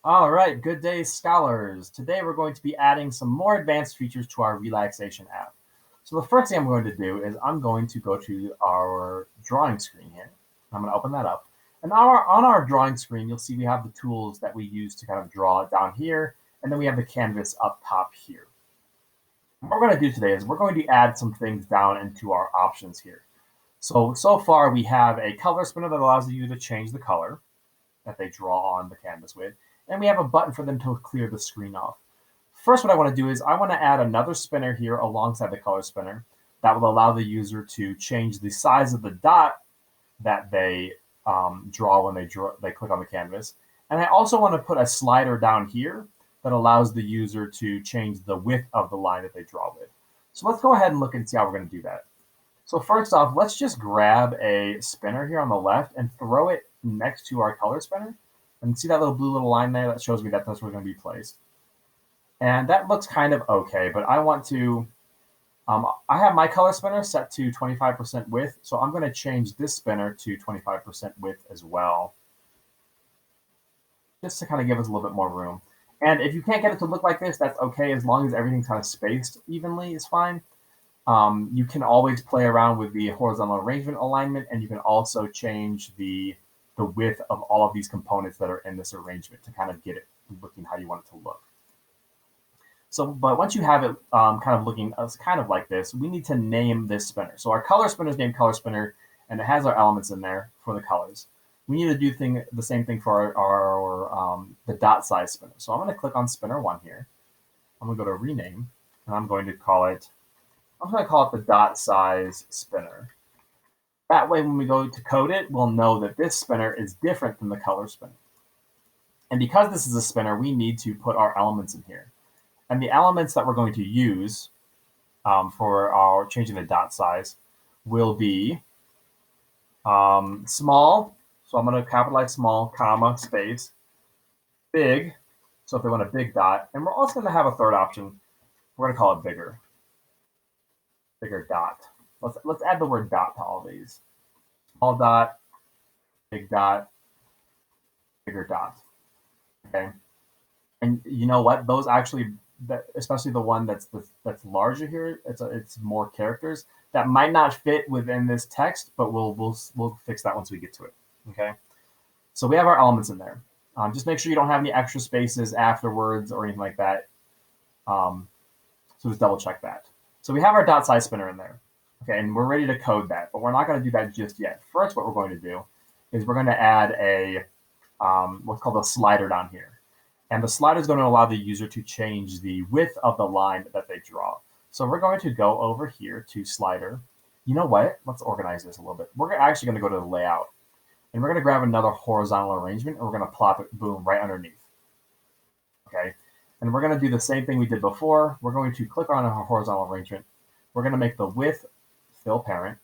All right, good day, scholars. Today we're going to be adding some more advanced features to our relaxation app. So the first thing I'm going to do is I'm going to go to our drawing screen here. I'm going to open that up. And on our drawing screen, you'll see we have the tools that we use to kind of draw down here, and then we have the canvas up top here. What we're going to do today is we're going to add some things down into our options here. So far we have a color spinner that allows you to change the color that they draw on the canvas with. And we have a button for them to clear the screen off. First, what I want to do is I want to add another spinner here alongside the color spinner that will allow the user to change the size of the dot that they draw when they click on the canvas. And I also want to put a slider down here that allows the user to change the width of the line that they draw with. So let's go ahead and look and see how we're going to do that. So first off, let's just grab a spinner here on the left and throw it next to our color spinner. And see that little line there? That shows me that that's where it's going to be placed. And that looks kind of okay, but I want to, I have my color spinner set to 25% width, so I'm going to change this spinner to 25% width as well, just to kind of give us a little bit more room. And if you can't get it to look like this, that's okay, as long as everything's kind of spaced evenly is fine. You can always play around with the horizontal arrangement alignment, and you can also change the width of all of these components that are in this arrangement to kind of get it looking how you want it to look. So, but once you have it kind of looking kind of like this, we need to name this spinner. So our color spinner is named color spinner, and it has our elements in there for the colors. We need to do the same thing for our the dot size spinner. So I'm going to click on spinner 1 here. I'm going to go to rename, and I'm going to call it the dot size spinner. That way, when we go to code it, we'll know that this spinner is different than the color spinner. And because this is a spinner, we need to put our elements in here. And the elements that we're going to use for our changing the dot size will be small. So I'm going to capitalize small, comma, space, big. So if they want a big dot, and we're also going to have a third option. We're going to call it bigger dot. Let's add the word dot to all these. Small dot, big dot, bigger dot. Okay. And you know what? Those actually, especially the one that's larger here, it's more characters that might not fit within this text, but we'll fix that once we get to it. Okay. So we have our elements in there. Just make sure you don't have any extra spaces afterwards or anything like that. So just double check that. So we have our dot size spinner in there. Okay, and we're ready to code that, but we're not going to do that just yet. First, what we're going to do is we're going to add a what's called a slider down here. And the slider is going to allow the user to change the width of the line that they draw. So we're going to go over here to slider. You know what? Let's organize this a little bit. We're actually going to go to the layout. And we're going to grab another horizontal arrangement, and we're going to plop it, boom, right underneath. Okay, and we're going to do the same thing we did before. We're going to click on a horizontal arrangement. We're going to make the width fill parent.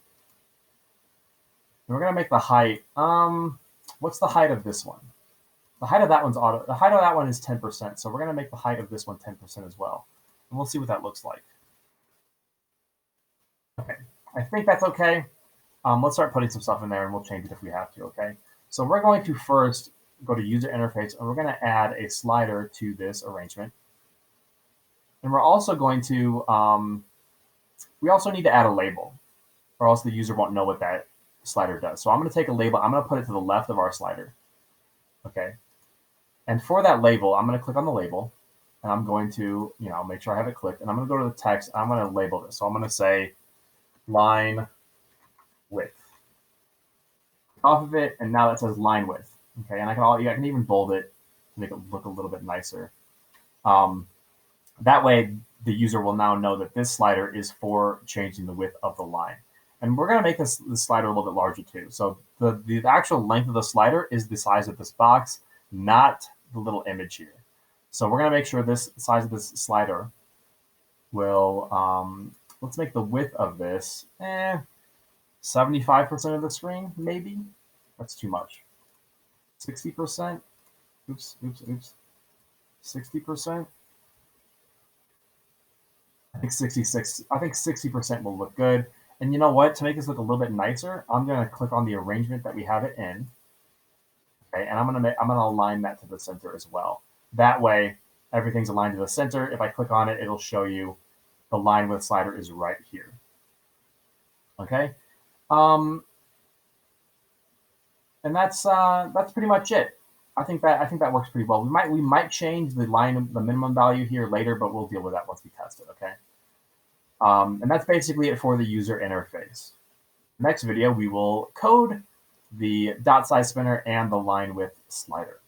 And we're going to make the height. What's the height of this one? The height of that one is 10%. So we're going to make the height of this one 10% as well. And we'll see what that looks like. Okay, I think that's okay. Let's start putting some stuff in there, and we'll change it if we have to, okay? So we're going to first go to user interface, and we're going to add a slider to this arrangement. And we're also going to, we also need to add a label, or else the user won't know what that slider does. So I'm going to take a label. I'm going to put it to the left of our slider. Okay. And for that label, I'm going to click on the label, and I'm going to, make sure I have it clicked. And I'm going to go to the text. I'm going to label this. So I'm going to say line width off of it, and now that says line width. Okay, and I can even bold it to make it look a little bit nicer. That way, the user will now know that this slider is for changing the width of the line. And we're going to make this slider a little bit larger too. So the actual length of the slider is the size of this box, not the little image here. So we're going to make sure this size of this slider will, let's make the width of this 75% of the screen, maybe. That's too much. 60%. Oops. 60%. I think 66. I think 60% will look good. And you know what? To make this look a little bit nicer, I'm going to click on the arrangement that we have it in. Okay, and I'm gonna align that to the center as well. That way, everything's aligned to the center. If I click on it, it'll show you the line width slider is right here. Okay, and that's pretty much it. I think that works pretty well. We might change the minimum value here later, but we'll deal with that once we test it. Okay, and that's basically it for the user interface. Next video, we will code the dot size spinner and the line width slider.